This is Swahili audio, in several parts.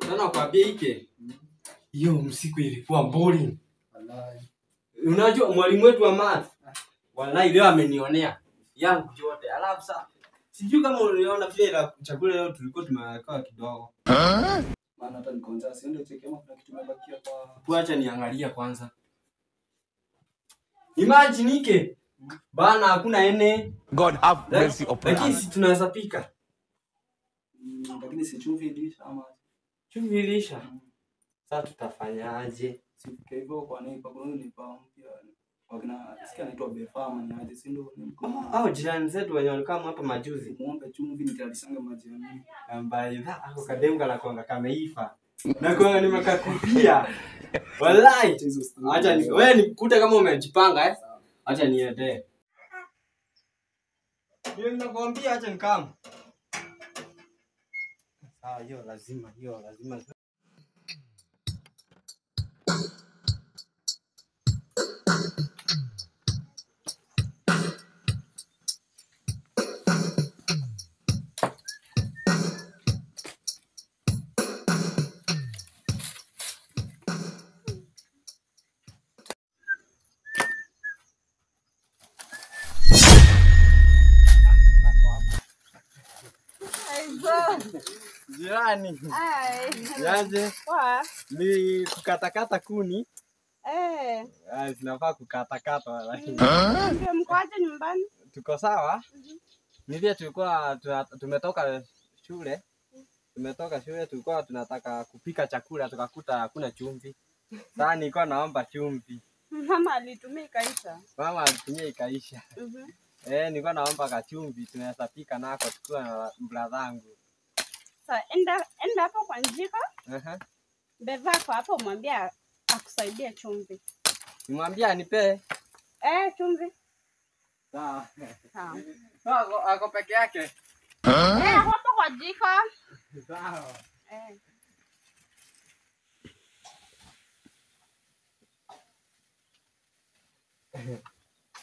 Sana kwa bike. Hiyo msiku ilikuwa boring. Wallahi. Unajua mwalimu wetu wa math. Wallahi leo amenionea yangu yote. Alafu sasa sijui kama uliona vile chakula leo tulikuwa tumeweka kidogo. Maana hata nikaanza siende cheki kama kuna kitu kimebakia kwa. Tuacha niangalia kwanza. Imagine nike. Bana hakuna ene. God have mercy upon us. Lakini tunaweza pika. Lakini si chumvi ilisha ama chumvi ilisha. Sasa tutafanyaje? Sifike hivyo kwa nini pa kuna ni pa mpya. Wakina sikia anaitwa Befama ni aje si ndio? Hao jirani zetu wenye walikuwa hapa majuzi. Muombe chumvi nitalisanga maji ya mimi. Ambaye ako kademga la konga kameifa. Na kwa nimekakupia. Wallahi. Acha ni wewe nikute kama umejipanga Acha niende. Hiyo ninakwambia acha nikam. Sawa hiyo lazima. Jirani. Yaje? Poa. Ni kukatakata kuni. Zinafaa kukatakata lakini. Ndio mko aje nyumbani? Tuko sawa? Nivyo tulikuwa tumetoka shule. Tulikuwa tunataka kupika chakula tukakuta hakuna chumvi. Sasa nilikuwa naomba chumvi. Mama alitumia ikaisha. Nilikuwa naomba kachumvi tunaweza pika nako tukiwa na bradhangu. Sasa enda hapo kwa njiko. Bevako hapo mwambie akusaidie chumvi. Nimwambie anipe? Chumvi. Sawa. Sawa. Ako peke yake. Hapo kwa jiko. Sawa.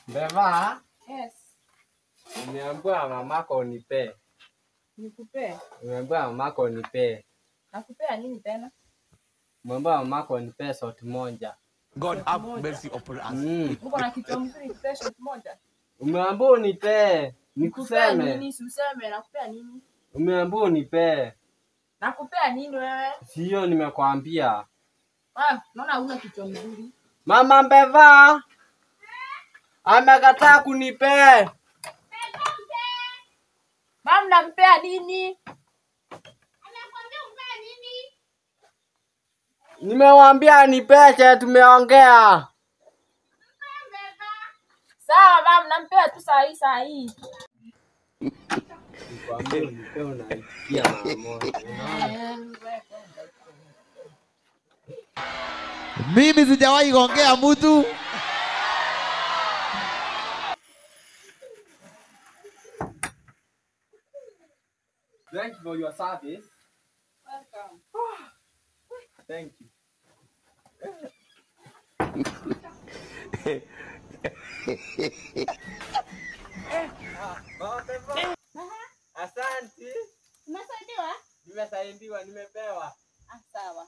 Beva? Yes. Nimeambiwa mamako unipe. Nikupe? Nimeambiwa mamako unipe. Nakupea nini tena? Nimeambiwa mamako unipe sauti moja. God have mercy upon us. Uko na kitu mzuri nikupe sauti moja? Umeambiwa unipe. Nikuseme. Nini useme nakupea nini? Umeambiwa unipe. Nakupea nini wewe? Sio nimekwambia. Naona huna kitu mzuri. Mama Mbeva. Amekataa kunipe. Mama nampea nini? Anakwambia umpea nini? Nimewambia anipe, tumeongea. Sawa mama nampea tu saa hii. Nikwambia unipe unaikia mara moja. Mimi sijawahi kuongea mtu. Thank you for your service. Welcome. Thank you. Asante. Umesaidiwa? Nimesaidiwa, nimepewa. Sawa.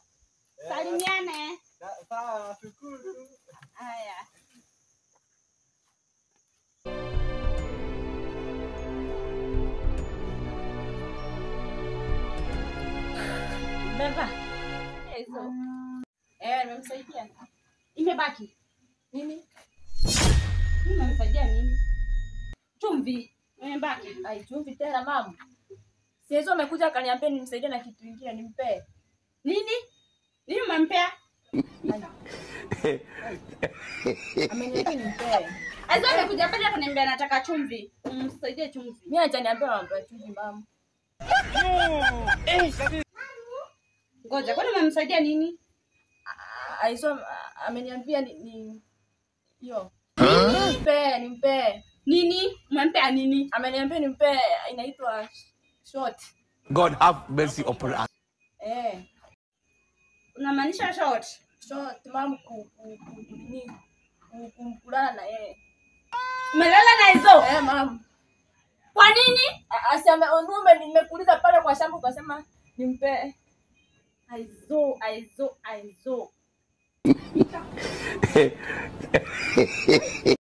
Salimiane. Sawa, shukuru. Haya. Beba. Hizo. Nimemsaidia. Imebaki. Nini? Nimemsaidia nini? Chumvi. Imebaki. Ai, chumvi tena mama. Siezo amekuja akaniambia nimsaidie na kitu kingine nimpe. Nini? Nini umempea? Ameniambia nimpe. Aizo amekuja pale akaniambia nataka chumvi. Msaidie chumvi. Mimi hajaniambia mambo chumvi mama. Ngoja, kwani umemsaidia nini? Aizo ameniambia ni hiyo. Nimpe. Nini? Umempea nini? Ameniambia nimpe inaitwa short. God have mercy upon us. Unamaanisha short? Short mama kulala na yeye. Umelala na hizo? Mama. Kwa nini? Asema onume nimekuuliza pale kwa shamba ukasema nimpe. Aizo.